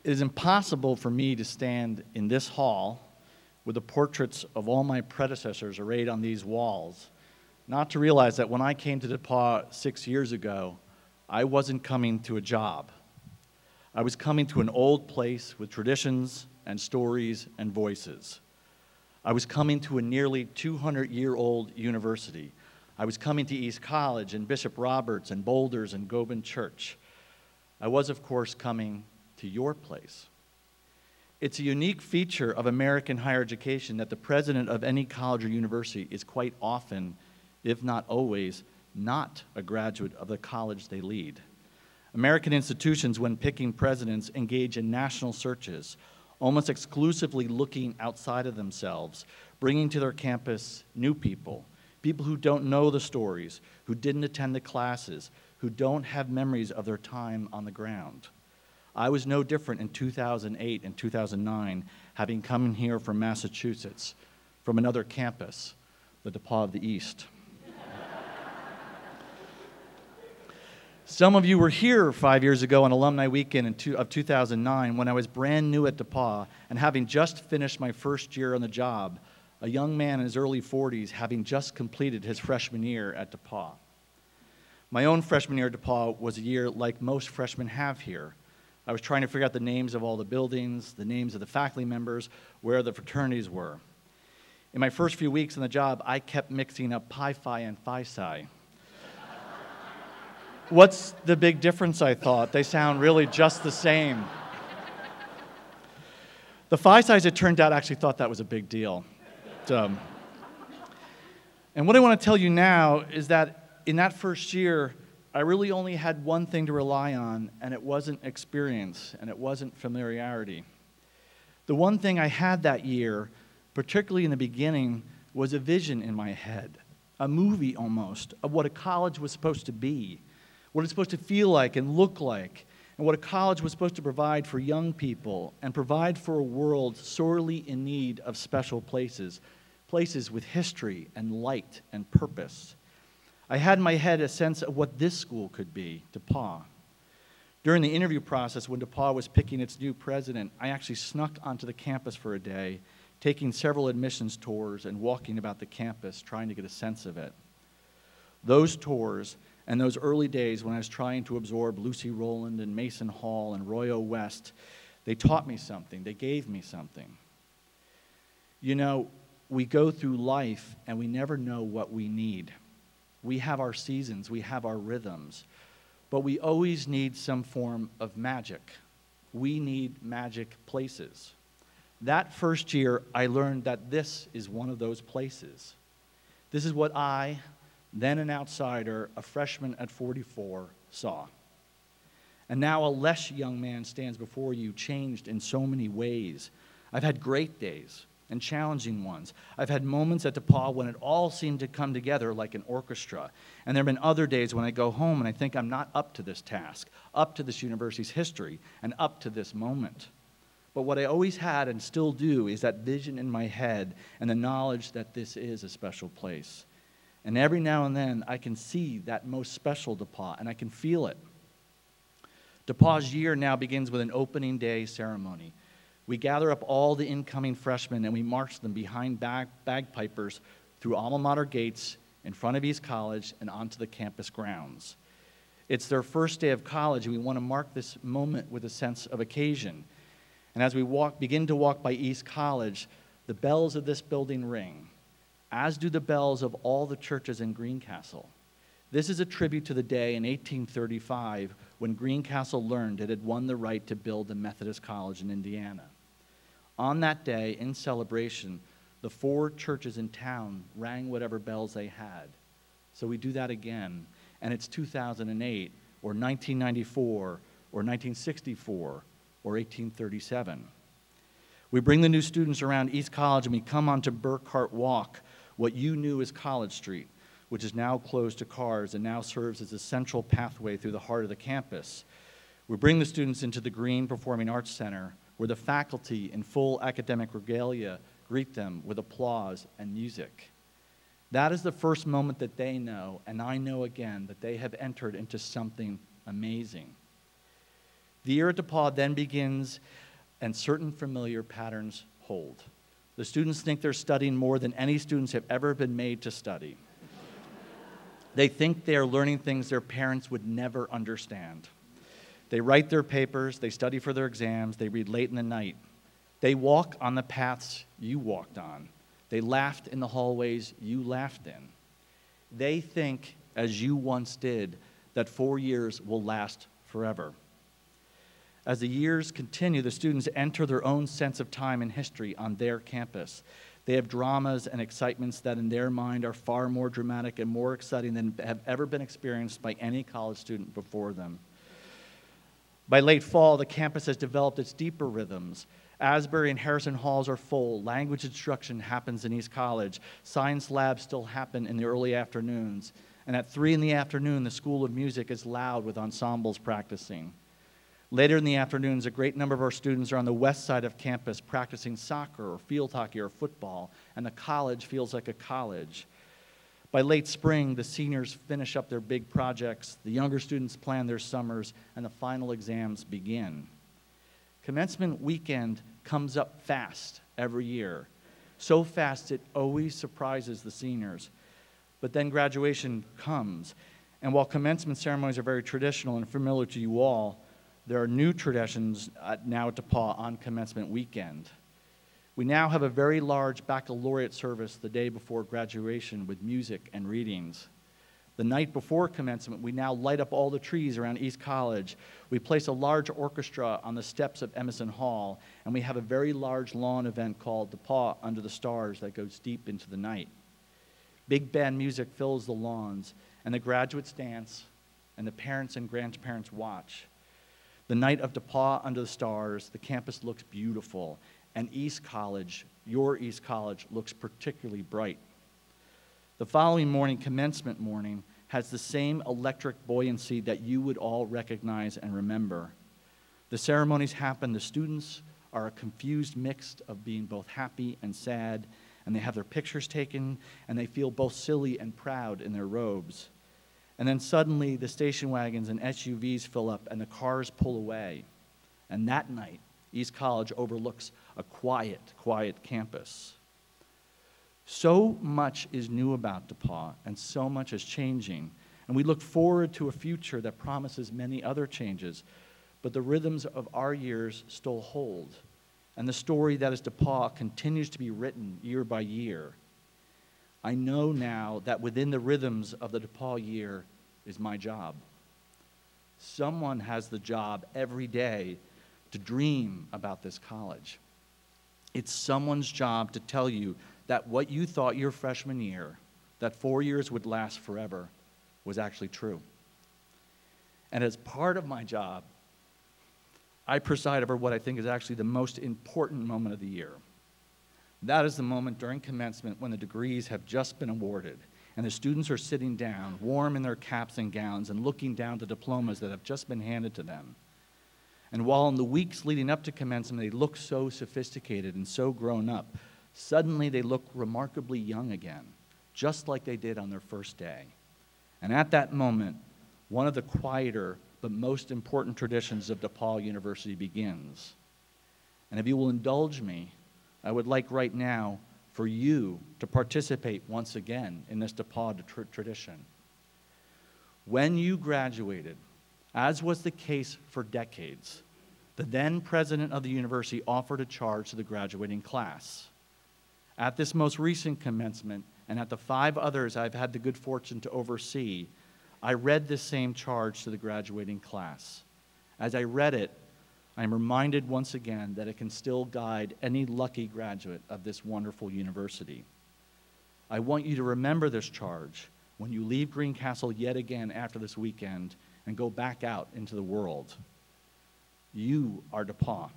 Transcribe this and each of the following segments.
It is impossible for me to stand in this hall with the portraits of all my predecessors arrayed on these walls, not to realize that when I came to DePauw 6 years ago, I wasn't coming to a job. I was coming to an old place with traditions and stories and voices. I was coming to a nearly 200-year-old university. I was coming to East College and Bishop Roberts and Boulders and Goben Church. I was, of course, coming to your place. It's a unique feature of American higher education that the president of any college or university is quite often, if not always, not a graduate of the college they lead. American institutions, when picking presidents, engage in national searches, almost exclusively looking outside of themselves, bringing to their campus new people, people who don't know the stories, who didn't attend the classes, who don't have memories of their time on the ground. I was no different in 2008 and 2009, having come in here from Massachusetts, from another campus, the DePauw of the East. Some of you were here 5 years ago on Alumni Weekend of 2009 when I was brand new at DePauw and having just finished my first year on the job, a young man in his early 40s having just completed his freshman year at DePauw. My own freshman year at DePauw was a year like most freshmen have here. I was trying to figure out the names of all the buildings, the names of the faculty members, where the fraternities were. In my first few weeks on the job, I kept mixing up Pi Phi and Phi Psi. What's the big difference, I thought? They sound really just the same. The Phi Psis, it turned out, actually thought that was a big deal. And what I want to tell you now is that in that first year, I really only had one thing to rely on, and it wasn't experience, and it wasn't familiarity. The one thing I had that year, particularly in the beginning, was a vision in my head, a movie almost, of what a college was supposed to be, what it's supposed to feel like and look like, and what a college was supposed to provide for young people and provide for a world sorely in need of special places, places with history and light and purpose. I had in my head a sense of what this school could be, DePauw. During the interview process, when DePauw was picking its new president, I actually snuck onto the campus for a day, taking several admissions tours and walking about the campus, trying to get a sense of it. Those tours and those early days when I was trying to absorb Lucy Rowland and Mason Hall and Royo West, they taught me something. They gave me something. You know, we go through life and we never know what we need. We have our seasons, we have our rhythms, but we always need some form of magic. We need magic places. That first year, I learned that this is one of those places. This is what I, then an outsider, a freshman at 44, saw. And now a less young man stands before you, changed in so many ways. I've had great days and challenging ones. I've had moments at DePauw when it all seemed to come together like an orchestra. And there have been other days when I go home and I think I'm not up to this task, up to this university's history, and up to this moment. But what I always had and still do is that vision in my head and the knowledge that this is a special place. And every now and then I can see that most special DePauw and I can feel it. DePauw's year now begins with an opening day ceremony. We gather up all the incoming freshmen and we march them behind bagpipers through alma mater gates in front of East College and onto the campus grounds. It's their first day of college and we want to mark this moment with a sense of occasion. And as we begin to walk by East College, the bells of this building ring, as do the bells of all the churches in Greencastle. This is a tribute to the day in 1835 when Greencastle learned it had won the right to build a Methodist college in Indiana. On that day, in celebration, the 4 churches in town rang whatever bells they had. So we do that again, and it's 2008, or 1994, or 1964, or 1837. We bring the new students around East College and we come onto Burkhart Walk, what you knew as College Street, which is now closed to cars and now serves as a central pathway through the heart of the campus. We bring the students into the Green Performing Arts Center, where the faculty in full academic regalia greet them with applause and music. That is the first moment that they know, and I know again, that they have entered into something amazing. The year at DePauw then begins, and certain familiar patterns hold. The students think they're studying more than any students have ever been made to study. They think they are learning things their parents would never understand. They write their papers, they study for their exams, they read late in the night. They walk on the paths you walked on. They laughed in the hallways you laughed in. They think, as you once did, that 4 years will last forever. As the years continue, the students enter their own sense of time and history on their campus. They have dramas and excitements that in their mind are far more dramatic and more exciting than have ever been experienced by any college student before them. By late fall, the campus has developed its deeper rhythms. Asbury and Harrison halls are full. Language instruction happens in East College. Science labs still happen in the early afternoons. And at 3 in the afternoon, the School of Music is loud with ensembles practicing. Later in the afternoons, a great number of our students are on the west side of campus practicing soccer or field hockey or football, and the college feels like a college. By late spring, the seniors finish up their big projects, the younger students plan their summers, and the final exams begin. Commencement weekend comes up fast every year, so fast it always surprises the seniors. But then graduation comes, and while commencement ceremonies are very traditional and familiar to you all, there are new traditions now at DePauw on commencement weekend. We now have a very large baccalaureate service the day before graduation with music and readings. The night before commencement, we now light up all the trees around East College. We place a large orchestra on the steps of Emerson Hall, and we have a very large lawn event called DePauw Under the Stars that goes deep into the night. Big band music fills the lawns, and the graduates dance, and the parents and grandparents watch. The night of DePauw Under the Stars, the campus looks beautiful, and East College, your East College, looks particularly bright. The following morning, commencement morning, has the same electric buoyancy that you would all recognize and remember. The ceremonies happen, the students are a confused mix of being both happy and sad, and they have their pictures taken, and they feel both silly and proud in their robes. And then suddenly the station wagons and SUVs fill up and the cars pull away. And that night, East College overlooks a quiet, quiet campus. So much is new about DePauw, and so much is changing. And we look forward to a future that promises many other changes. But the rhythms of our years still hold. And the story that is DePauw continues to be written year by year. I know now that within the rhythms of the DePauw year is my job. Someone has the job every day to dream about this college. It's someone's job to tell you that what you thought your freshman year, that 4 years would last forever, was actually true. And as part of my job, I preside over what I think is actually the most important moment of the year. That is the moment during commencement when the degrees have just been awarded and the students are sitting down, warm in their caps and gowns, and looking down the diplomas that have just been handed to them. And while in the weeks leading up to commencement they look so sophisticated and so grown up, suddenly they look remarkably young again, just like they did on their first day. And at that moment, one of the quieter but most important traditions of DePauw University begins. And if you will indulge me, I would like right now for you to participate once again in this DePauw tradition. When you graduated, as was the case for decades, the then president of the university offered a charge to the graduating class. At this most recent commencement, and at the 5 others I've had the good fortune to oversee, I read this same charge to the graduating class. As I read it, I am reminded once again that it can still guide any lucky graduate of this wonderful university. I want you to remember this charge when you leave Greencastle yet again after this weekend and go back out into the world. You are DePauw,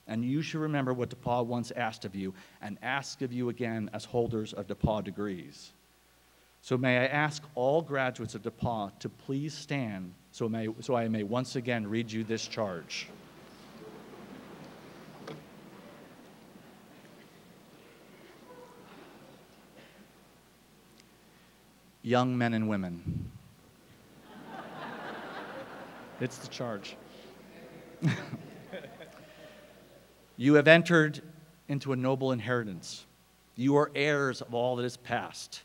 and you should remember what DePauw once asked of you and ask of you again as holders of DePauw degrees. So may I ask all graduates of DePauw to please stand so I may once again read you this charge. Young men and women. It's the charge. You have entered into a noble inheritance. You are heirs of all that is past.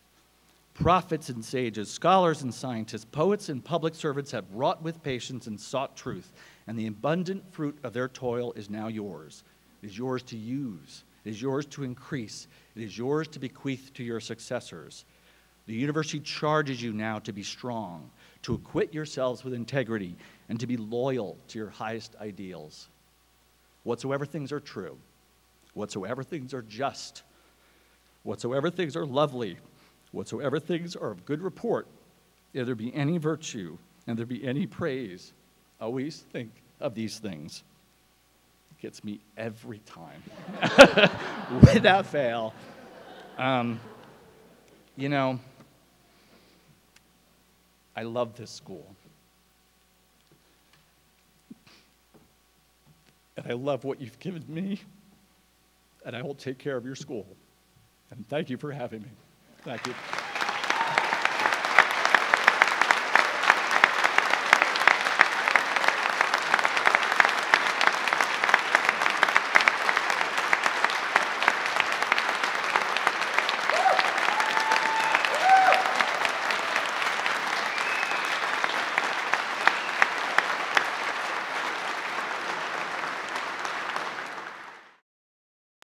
Prophets and sages, scholars and scientists, poets and public servants have wrought with patience and sought truth, and the abundant fruit of their toil is now yours. It is yours to use. It is yours to increase. It is yours to bequeath to your successors. The university charges you now to be strong, to acquit yourselves with integrity, and to be loyal to your highest ideals. Whatsoever things are true, whatsoever things are just, whatsoever things are lovely, whatsoever things are of good report, if there be any virtue and there be any praise, always think of these things. It gets me every time, without fail. You know, I love this school. And I love what you've given me, and I will take care of your school. And thank you for having me. Thank you.